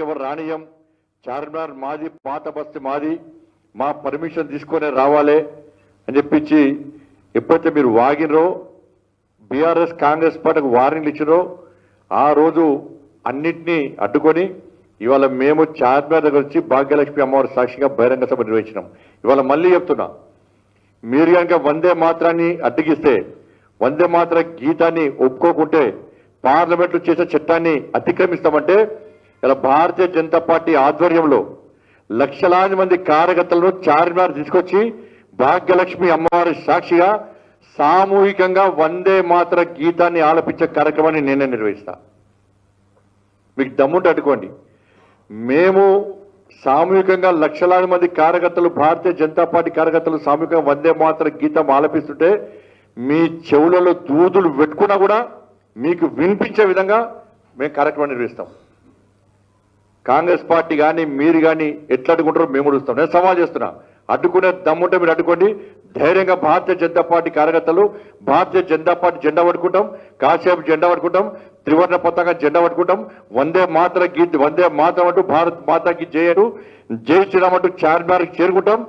ఎవరు రానియం, చార్మినార్ మాది, పాత బస్తీ మాది, మా పర్మిషన్ తీసుకొని రావాలి అని చెప్పించి ఎప్పుడైతే మీరు వాగినరో, బీఆర్ఎస్ కాంగ్రెస్ పార్టీకి వార్నింగ్లు ఇచ్చినో ఆ రోజు అన్నింటినీ అడ్డుకొని ఇవాళ మేము చార్మినార్ దగ్గర వచ్చి భాగ్యలక్ష్మి అమ్మవారి సాక్షిగా బహిరంగ సభ నిర్వహించినాం. ఇవాళ మళ్ళీ చెప్తున్నా, మీరు కనుక వందే మాత్రాన్ని అడ్డగిస్తే, వందే మాత్ర గీతాన్ని ఒప్పుకోకుంటే, పార్లమెంట్లో చేసే చట్టాన్ని అతిక్రమిస్తామంటే ఇలా భారతీయ జనతా పార్టీ ఆధ్వర్యంలో లక్షలాది మంది కార్యకర్తలను చార్మినార్ తీసుకొచ్చి భాగ్యలక్ష్మి అమ్మవారి సాక్షిగా సామూహికంగా వందే మాత్ర గీతాన్ని ఆలపించే కార్యక్రమాన్ని నేనే నిర్వహిస్తా. మీకు దమ్ముంటే అడ్డుకోండి. మేము సామూహికంగా లక్షలాది మంది కార్యకర్తలు, భారతీయ జనతా పార్టీ కార్యకర్తలు సామూహికంగా వందే మాత్ర గీతం ఆలపిస్తుంటే మీ చెవులలో దూదులు పెట్టుకున్నా కూడా మీకు వినిపించే విధంగా మేము కార్యక్రమం నిర్వహిస్తాం. కాంగ్రెస్ పార్టీ కానీ మీరు కానీ ఎట్లా అడ్డుకుంటారో మేము చూస్తాం. నేను సవాల్ చేస్తున్నా, అడ్డుకునే దమ్ముంటే మీరు అడ్డుకోండి. ధైర్యంగా భారతీయ జనతా పార్టీ కార్యకర్తలు భారతీయ జనతా పార్టీ జెండా పట్టుకుంటాం, కాసేపు జెండా పట్టుకుంటాం, త్రివర్ణ పతాక జెండా పట్టుకుంటాం, వందే మాతర గీత్ వందే మాతరం అంటూ భారత్ మాతాకి జయడు జై శ్రీరామ్ అంటూ చార్మినార్కి చేరుకుంటాం.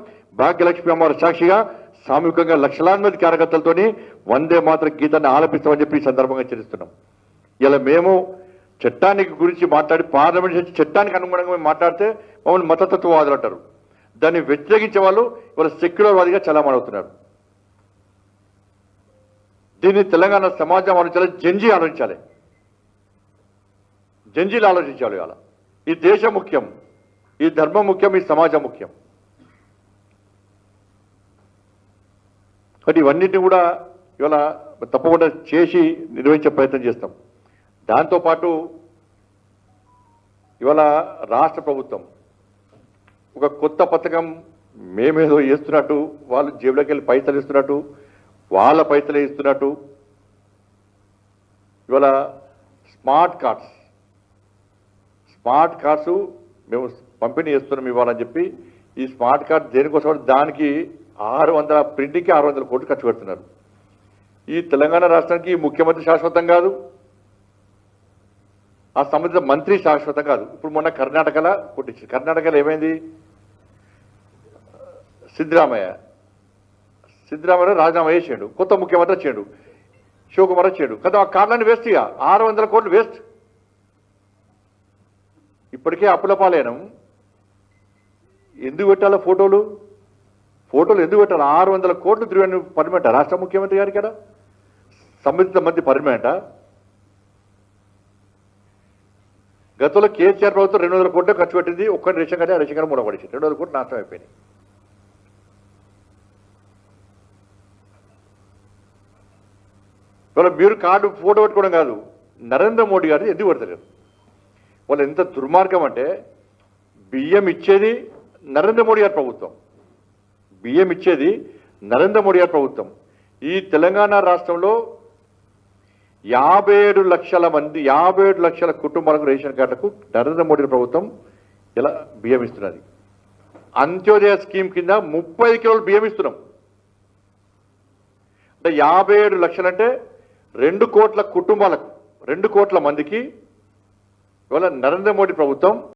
భాగ్యలక్ష్మి అమ్మవారి సాక్షిగా సామూహికంగా లక్షలాది మంది కార్యకర్తలతోని వందే మాతర గీతాన్ని ఆలపిస్తామని చెప్పి ఈ సందర్భంగా హెచ్చరిస్తున్నాం. ఇలా మేము చట్టానికి గురించి మాట్లాడి పార్లమెంట్ చట్టానికి అనుగుణంగా మాట్లాడితే మమ్మల్ని మతతత్వవాదులు అంటారు. దాన్ని వ్యతిరేకించే వాళ్ళు ఇవాళ సెక్యులర్వాదిగా చలామణవుతున్నారు. దీన్ని తెలంగాణ సమాజం ఆలోచించాలి, జంజీ ఆలోచించాలి, జంజీలు ఆలోచించాలి. ఇవాళ ఈ దేశం ముఖ్యం, ఈ ధర్మం ముఖ్యం, ఈ సమాజం ముఖ్యం. కాబట్టి ఇవన్నిటిని కూడా ఇవాళ తప్పకుండా చేసి నిర్వహించే ప్రయత్నం చేస్తాం. దాంతోపాటు ఇవాళ రాష్ట్ర ప్రభుత్వం ఒక కొత్త పథకం మేమేదో వేస్తున్నట్టు, వాళ్ళు జేబులోకి వెళ్ళి పైసలు ఇస్తున్నట్టు, వాళ్ళ పైసలే ఇస్తున్నట్టు ఇవాళ స్మార్ట్ కార్డ్స్ మేము పంపిణీ చేస్తున్నాం ఇవ్వాలని చెప్పి ఈ స్మార్ట్ కార్డ్ దేనికోసం, దానికి 600 ప్రింటింగ్కి 600 కోట్లు ఖర్చు పెడుతున్నారు. ఈ తెలంగాణ రాష్ట్రానికి ముఖ్యమంత్రి శాశ్వతం కాదు, ఆ సంబంధిత మంత్రి శాశ్వతం కాదు. ఇప్పుడు మొన్న కర్ణాటకలో కొట్టించింది. కర్ణాటకలో ఏమైంది? సిద్ధరామయ్య రాజీనామా చేసాడు, కొత్త ముఖ్యమంత్రి వచ్చాడు, శివకుమార్ వచ్చాడు కదా. ఆ కార్డులన్నీ వేస్ట్, ఇక 600 కోట్లు వేస్ట్. ఇప్పటికే అప్పుల పాలేను. ఎందుకు పెట్టాలో ఫోటోలు ఎందుకు పెట్టాలి? 600 కోట్లు తిరిగి పర్మనెంటా రాష్ట్ర ముఖ్యమంత్రి గారికి? కదా సంబంధిత మంత్రి పర్మనెంటా? గతంలో కేసీఆర్ ప్రభుత్వం 200 కోట్లు ఖర్చు పెట్టింది. ఒక్కటి రేషన్ కార్డు, ఆ రేషన్ కార్డు మూలపడేసింది. 200 కోట్లు నాశనం అయిపోయినాయి. ఇవాళ మీరు కార్డు ఫోటో పెట్టుకోవడం కాదు, నరేంద్ర మోడీ గారు ఎందుకు పెడతలేరు? వాళ్ళు ఎంత దుర్మార్గం అంటే, బియ్యం ఇచ్చేది నరేంద్ర మోడీ గారి ప్రభుత్వం, బియ్యం ఇచ్చేది నరేంద్ర మోడీ గారి ప్రభుత్వం. ఈ తెలంగాణ రాష్ట్రంలో 57 లక్షల మంది, 57 లక్షల కుటుంబాలకు రేషన్ కార్డులకు నరేంద్ర మోడీ ప్రభుత్వం ఇలా బియ్యం ఇస్తున్నది. అంత్యోదయ స్కీమ్ కింద 30 కిలోలు బియ్యం ఇస్తున్నాం. అంటే 57 లక్షలంటే 2 కోట్ల కుటుంబాలకు, 2 కోట్ల మందికి ఇవాళ నరేంద్ర మోడీ ప్రభుత్వం